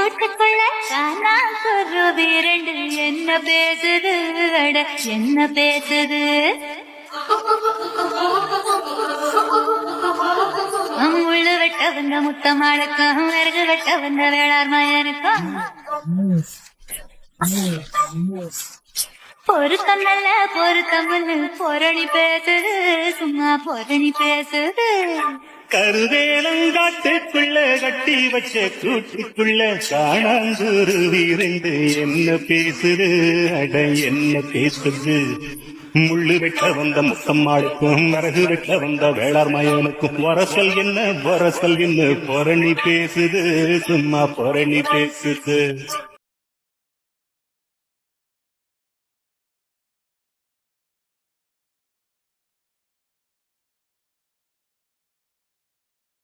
கூட்டுக்குள்ள காணா குருவி ரெண்டு என்ன பேசுது அட என்ன பேசுது முள்ளு வெட்ட வந்த முத்தமாளுக்கும் விறகு வெட்ட வந்த வேளார் மயனுக்கும் பொருத்தம் நல்ல பொருத்தம் பொரணி பேசுது சும்மா பொரணி பேசுது கருவேலங்காட்டுக்குள்ள கட்டி வச்ச கூட்டுக்குள்ள காணாங்குருவி ரெண்டு என்ன பேசுது அட என்ன பேசுது முள்ளு வெட்ட வந்த முத்தம்மாளுக்கும் வரகு வெட்ட வந்த வேளார் மயனுக்கும் வரசல் என்ன பொரணி பேசுது சும்மா பொரணி பேசுது